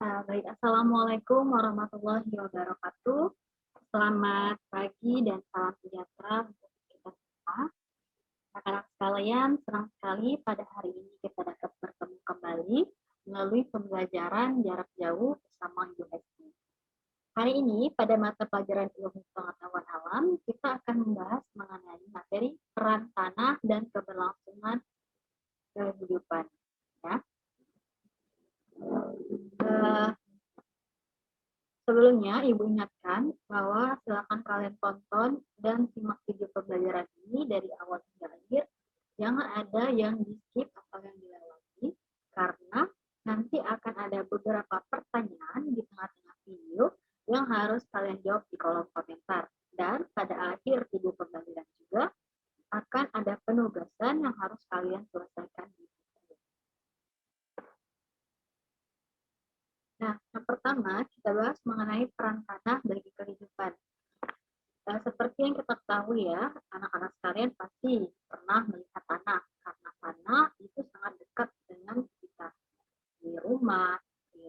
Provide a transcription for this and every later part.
Baik, Assalamualaikum warahmatullahi wabarakatuh. Selamat pagi dan salam sejahtera untuk kita semua. Anak-anak sekalian, senang sekali pada hari ini kita dapat bertemu kembali melalui pembelajaran jarak jauh bersama Ibu Hesti. Hari ini pada mata pelajaran ilmu pengetahuan alam, kita akan membahas mengenai materi peran tanah dan keberlangsungan kehidupan. Ya. Sebelumnya, Ibu ingatkan bahwa silakan kalian tonton dan simak video pembelajaran ini dari awal hingga akhir. Jangan ada yang di-skip atau yang dilewati, karena nanti akan ada beberapa pertanyaan di tengah-tengah video yang harus kalian jawab di kolom komentar. Dan pada akhir video pembelajaran juga akan ada penugasan yang harus kalian selesaikan di video. Nah, yang pertama kita bahas mengenai peran tanah bagi kehidupan. Seperti yang kita ketahui ya, anak-anak sekalian pasti pernah melihat tanah, karena tanah itu sangat dekat dengan kita. Di rumah, di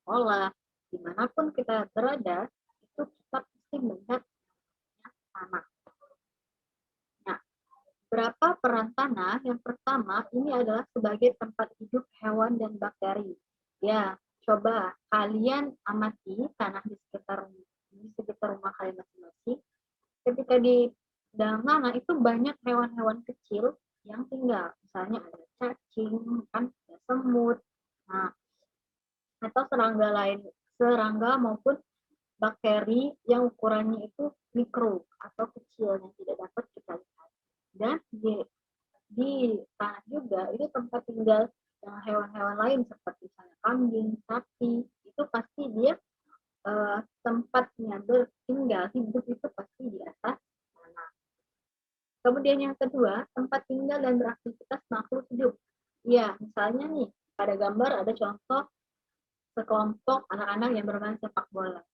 sekolah, dimanapun kita berada, itu kita pasti melihat tanah. Nah, berapa peran tanah? Yang pertama, ini adalah sebagai tempat hidup hewan dan bakteri. Ya, coba kalian amati tanah di sekitar rumah kalian masing-masing. Ketika di dalam tanah itu banyak hewan-hewan kecil yang tinggal. Misalnya ada cacing, kan, ada semut, nah, atau serangga maupun bakteri yang ukurannya itu mikro atau kecil yang tidak dapat kita lihat. Dan di tanah juga itu tempat tinggal hewan-hewan lain seperti misalnya kambing, sapi, itu pasti dia tempatnya bertinggal hidup itu pasti di atas tanah. Kemudian yang kedua, tempat tinggal dan beraktivitas makhluk hidup. Ya, misalnya nih, pada gambar ada contoh sekelompok anak-anak yang bermain sepak bola.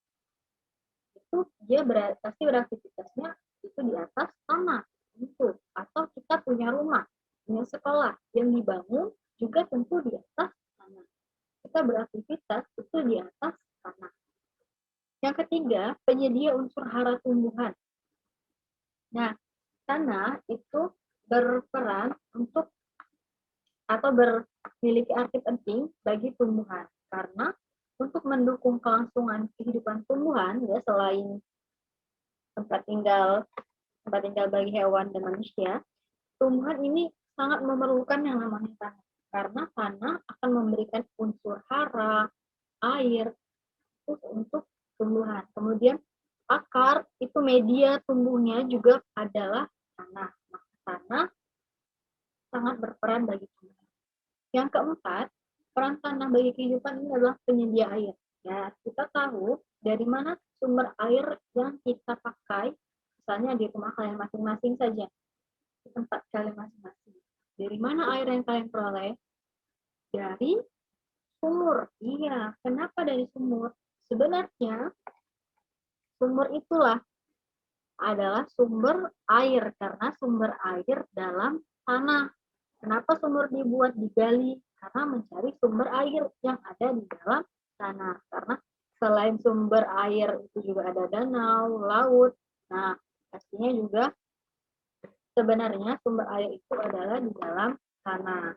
Itu dia pasti beraktivitasnya itu di atas tanah. Tentu. Atau kita punya rumah, punya sekolah yang dibangun juga tentu di atas tanah. Kita beraktivitas itu di atas tanah. Yang ketiga, penyedia unsur hara tumbuhan. Nah, tanah itu berperan untuk atau memiliki arti penting bagi tumbuhan karena untuk mendukung kelangsungan kehidupan tumbuhan ya selain tempat tinggal bagi hewan dan manusia, tumbuhan ini sangat memerlukan yang namanya tanah karena tanah akan memberikan unsur hara, air untuk tumbuhan. Kemudian akar itu media tumbuhnya juga adalah tanah. Maka tanah sangat berperan bagi tumbuhan. Yang keempat, peran tanah bagi kehidupan ini adalah penyedia air. Ya, kita tahu dari mana sumber air yang kita pakai, misalnya di rumah kalian masing-masing saja, di tempat kalian masing-masing. Dari mana air yang kalian peroleh? Dari sumur. Iya, kenapa dari sumur? Sebenarnya sumur itulah adalah sumber air karena sumber air dalam tanah. Kenapa sumur dibuat digali? Karena mencari sumber air yang ada di dalam tanah. Karena selain sumber air itu juga ada danau, laut. Nah, pastinya juga sebenarnya sumber air itu adalah di dalam tanah.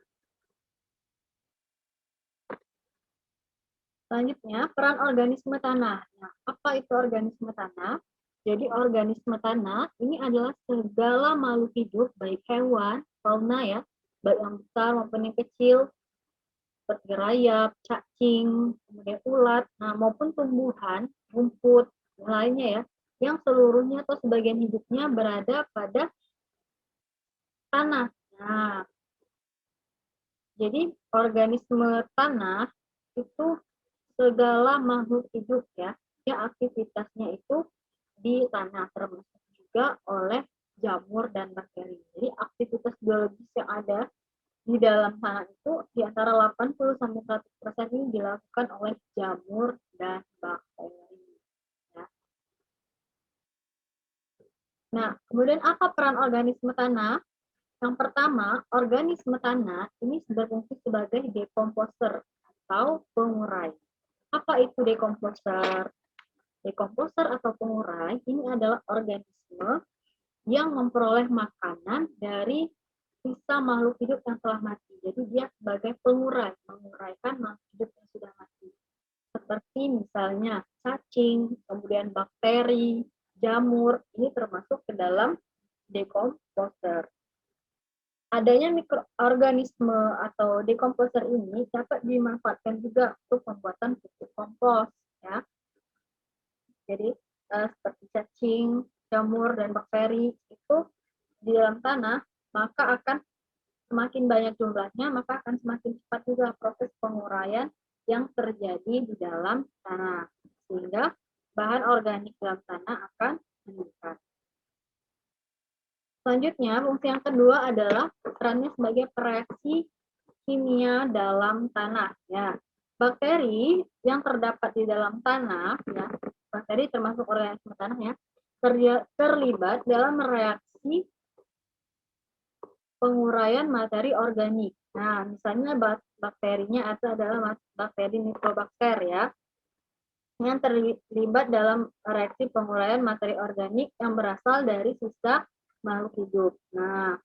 Selanjutnya, peran organisme tanah. Nah, apa itu organisme tanah? Jadi organisme tanah ini adalah segala makhluk hidup, baik hewan, fauna ya, baik yang besar maupun yang kecil, seperti rayap, cacing, kemudian ulat, nah maupun tumbuhan, rumput, dan lainnya ya, yang seluruhnya atau sebagian hidupnya berada pada tanah. Nah, jadi organisme tanah itu segala makhluk hidup ya, yang aktivitasnya itu di tanah, termasuk juga oleh jamur dan bakteri. Jadi aktivitas biologis yang ada di dalam tanah itu di antara 80-100% ini dilakukan oleh jamur dan bakteri. Ya. Nah, kemudian apa peran organisme tanah? Yang pertama, organisme tanah ini berfungsi sebagai dekomposer atau pengurai. Apa itu dekomposer? Dekomposer atau pengurai ini adalah organisme yang memperoleh makanan dari sisa makhluk hidup yang telah mati. Jadi dia sebagai pengurai, menguraikan makhluk hidup yang sudah mati. Seperti misalnya cacing, kemudian bakteri, jamur, ini termasuk ke dalam dekomposer. Adanya mikroorganisme atau dekomposer ini dapat dimanfaatkan juga untuk pembuatan pupuk kompos, ya. Jadi seperti cacing, jamur, dan bakteri itu di dalam tanah, maka akan semakin banyak jumlahnya, maka akan semakin cepat juga proses penguraian yang terjadi di dalam tanah. Sehingga bahan organik dalam tanah akan meningkat. Selanjutnya, fungsi yang kedua adalah perannya sebagai pereaksi kimia dalam tanah. Ya, bakteri yang terdapat di dalam tanah, ya, bakteri termasuk organisme tanah ya, terlibat dalam reaksi penguraian materi organik. Nah, misalnya bakterinya adalah bakteri Nitrobacter ya, yang terlibat dalam reaksi penguraian materi organik yang berasal dari sisa makhluk hidup. Nah,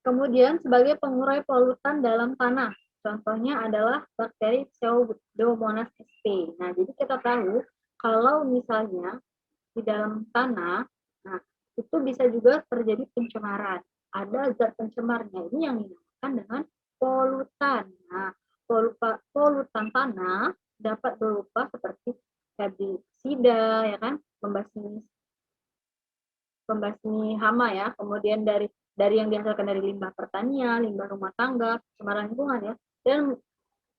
kemudian sebagai pengurai polutan dalam tanah, contohnya adalah bakteri Pseudomonas sp. Nah, jadi kita tahu kalau misalnya di dalam tanah, nah itu bisa juga terjadi pencemaran. Ada zat pencemarnya ini yang dinamakan dengan polutan. Nah, polutan tanah dapat berupa seperti herbisida, ya kan, pembasmi hama ya, kemudian dari yang dihasilkan dari limbah pertanian, limbah rumah tangga, pencemaran lingkungan ya, dan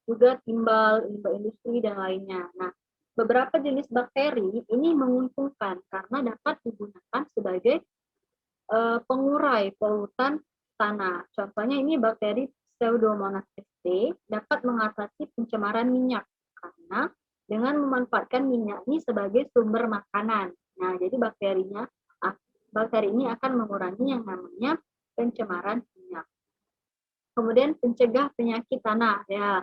juga timbal, limbah industri dan lainnya. Nah, beberapa jenis bakteri ini menguntungkan karena dapat digunakan sebagai pengurai polutan tanah. Contohnya ini bakteri Pseudomonas sp dapat mengatasi pencemaran minyak karena dengan memanfaatkan minyak ini sebagai sumber makanan. Nah, jadi bakteri ini akan mengurangi yang namanya pencemaran minyak. Kemudian pencegah penyakit tanah. Ya,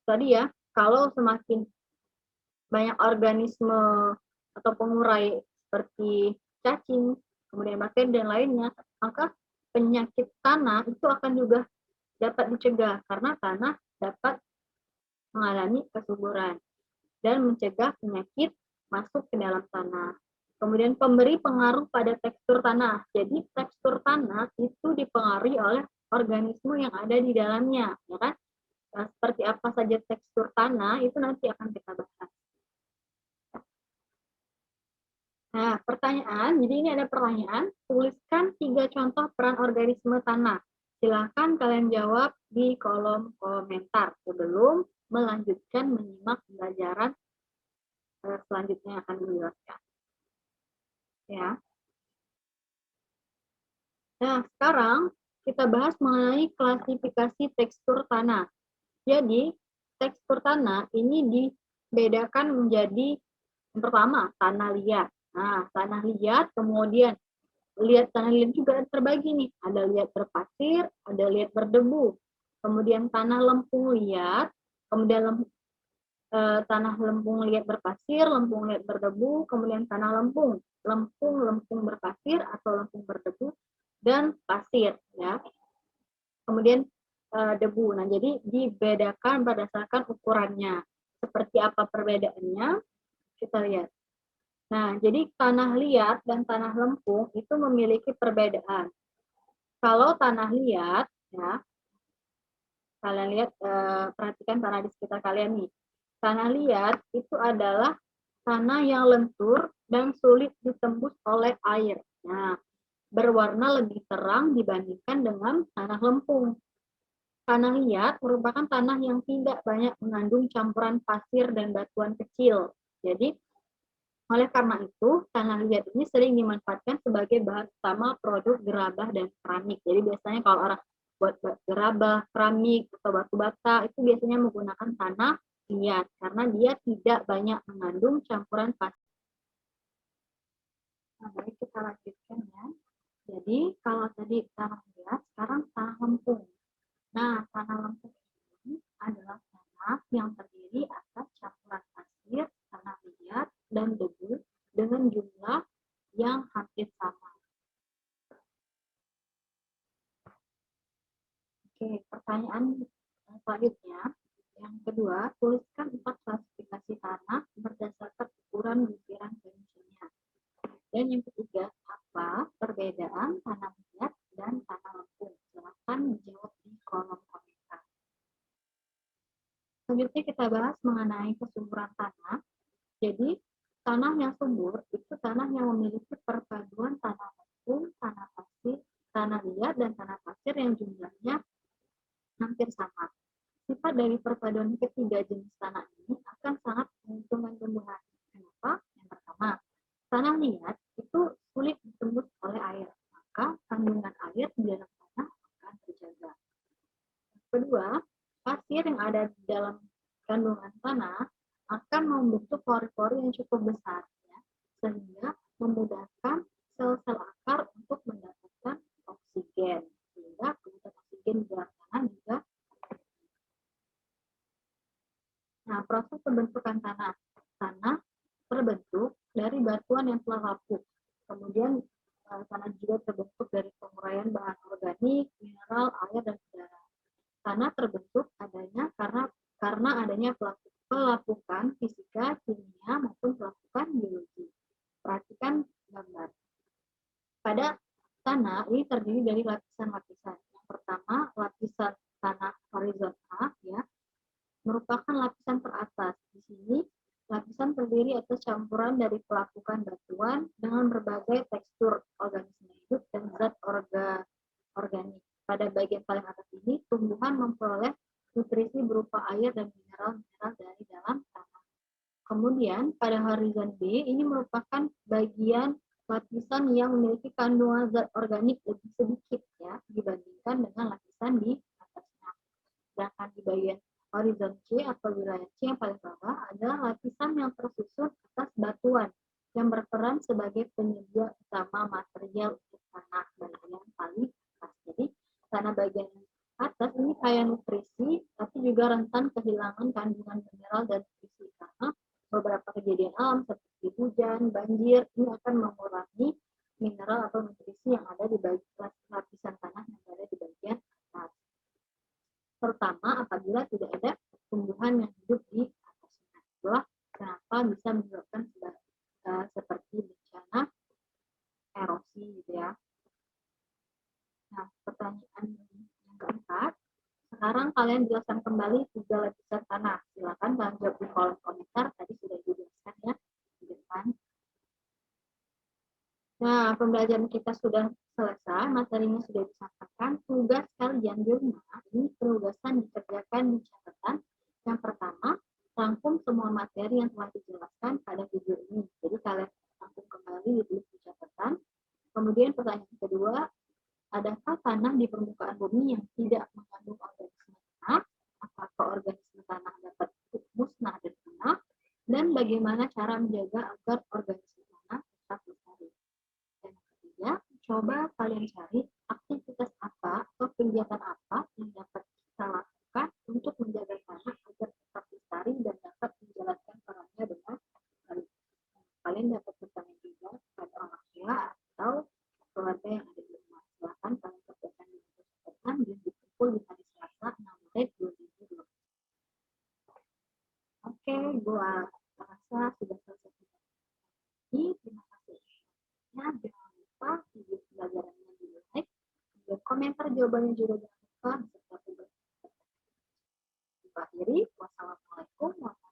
tadi ya, kalau semakin banyak organisme atau pengurai seperti cacing, kemudian bakteri dan lainnya, maka penyakit tanah itu akan juga dapat dicegah karena tanah dapat mengalami kesuburan dan mencegah penyakit masuk ke dalam tanah. Kemudian pemberi pengaruh pada tekstur tanah. Jadi tekstur tanah itu dipengaruhi oleh organisme yang ada di dalamnya, ya kan? Nah, seperti apa saja tekstur tanah itu nanti akan kita bahas. Nah, pertanyaan, jadi ini ada pertanyaan, tuliskan 3 contoh peran organisme tanah. Silakan kalian jawab di kolom komentar sebelum melanjutkan menyimak pembelajaran selanjutnya yang akan dijelaskan. Ya. Nah, sekarang kita bahas mengenai klasifikasi tekstur tanah. Jadi, tekstur tanah ini dibedakan menjadi yang pertama, tanah liat. Nah, tanah liat, kemudian tanah liat juga terbagi nih. Ada liat berpasir, ada liat berdebu. Kemudian tanah lempung liat, kemudian tanah lempung liat berpasir, lempung liat berdebu, kemudian tanah lempung berpasir atau lempung berdebu, dan pasir ya. Kemudian debu. Nah, jadi dibedakan berdasarkan ukurannya. Seperti apa perbedaannya? Kita lihat. Nah, jadi tanah liat dan tanah lempung itu memiliki perbedaan. Kalau tanah liat, ya, kalian lihat, perhatikan tanah di sekitar kalian nih. Tanah liat itu adalah tanah yang lentur dan sulit ditembus oleh air. Nah, berwarna lebih terang dibandingkan dengan tanah lempung. Tanah liat merupakan tanah yang tidak banyak mengandung campuran pasir dan batuan kecil. Jadi, oleh karena itu, tanah liat ini sering dimanfaatkan sebagai bahan utama produk gerabah dan keramik. Jadi biasanya kalau orang buat gerabah, keramik, atau batu bata, itu biasanya menggunakan tanah liat karena dia tidak banyak mengandung campuran pasir. Nah, baik kita lanjutkan ya. Jadi kalau tadi tanah liat, sekarang tanah lempung. Nah, tanah lempung ini adalah tanah yang terdiri pertanyaan selanjutnya, yang kedua, tuliskan 4 klasifikasi tanah berdasarkan ukuran butiran granulnya. Dan yang ketiga, apa perbedaan tanah liat dan tanah lempung? Silakan dijawab di kolom komentar. Selanjutnya kita bahas mengenai kesuburan tanah. Jadi, tanah yang subur itu tanah yang memiliki perpaduan tanah lempung, tanah pasir, tanah liat, dan tanah pasir yang jumlahnya hampir sama. Sifat dari perpaduan ketiga jenis tanah ini akan sangat menguntungkan tumbuhan. Kenapa? Yang pertama, tanah liat itu sulit ditembus oleh air, maka kandungan air di dalam tanah akan terjaga. Kedua, pasir yang ada di dalam kandungan tanah akan membentuk pori-pori yang cukup besar, ya, sehingga memudahkan sel-sel akar untuk mendapatkan oksigen, sehingga kebutuhan oksigen di dalam tanah juga. Nah, proses pembentukan tanah. Tanah terbentuk dari batuan yang telah lapuk. Kemudian tanah juga terbentuk dari penguraian bahan organik, mineral, air, dan udara. Tanah terbentuk adanya karena adanya pelapukan fisika, kimia, maupun pelapukan biologi. Perhatikan gambar. Pada tanah ini terdiri dari lapisan-lapisan. Yang pertama, lapisan tanah horizontal, ya, merupakan lapisan teratas. Di sini, lapisan terdiri atas campuran dari pelapukan batuan dengan berbagai tekstur organisme hidup dan zat organik. Pada bagian paling atas ini, tumbuhan memperoleh nutrisi berupa air dan mineral-mineral dari dalam tanah. Kemudian, pada horizon B, ini merupakan bagian lapisan yang memiliki kandungan zat organik lebih sedikit, ya, dibandingkan dengan lapisan di atasnya. Sedangkan di bagian horizon C atau wilayah C yang paling bawah adalah lapisan yang tersusun atas batuan yang berperan sebagai penyedia utama material untuk tanah bagian paling atas. Jadi tanah bagian atas ini kaya nutrisi, tapi juga rentan kehilangan kandungan mineral dan nutrisi karena beberapa kejadian alam seperti hujan, banjir ini akan mengurangi mineral atau nutrisi yang ada di bagian lapisan tanah yang ada di bagian atas. Terutama apabila tidak ada tumbuhan yang hidup di atasnya. Itulah kenapa bisa menyebabkan seperti bencana erosi, gitu ya. Nah, pertanyaan yang keempat, sekarang kalian jelaskan kembali 3 lapisan tanah. Silakan kalian jawab di kolom komentar. Tadi sudah dijelaskan, ya, di depan. Nah, pembelajaran kita sudah selesai, materinya sudah disampaikan. Tugas kalian di rumah, ini penugasan dikerjakan di catatan. Yang pertama, rangkum semua materi yang telah dijelaskan pada video ini. Jadi kalian rangkum kembali ditulis di catatan. Kemudian pertanyaan kedua, adakah tanah di permukaan bumi yang tidak mengandung organisme tanah? Apakah organisme tanah dapat musnah dan punah? Dan bagaimana cara menjaga agar organisme tanah tetap lestari? Dan ketiga, coba kalian cari aktivitas apa atau kegiatan apa yang dapat kita lakukan untuk menjaga tanah agar tetap lestari dan dapat menjalankan perannya dengan baik. Kalian dapat bertanya juga kepada orang tua atau keluarga yang ada di rumah. Silakan kalian kerjakan di catatan dan dikumpul di hari Selasa 6 Maret 2020. Oke, gua rasa sudah selesai. Terima kasih. Nah, jangan lupa video pembelajarannya di like, dan komentar jawabannya juga jangan lupa beserta tugas. Akhiri, wassalamualaikum warahmatullahi wabarakatuh.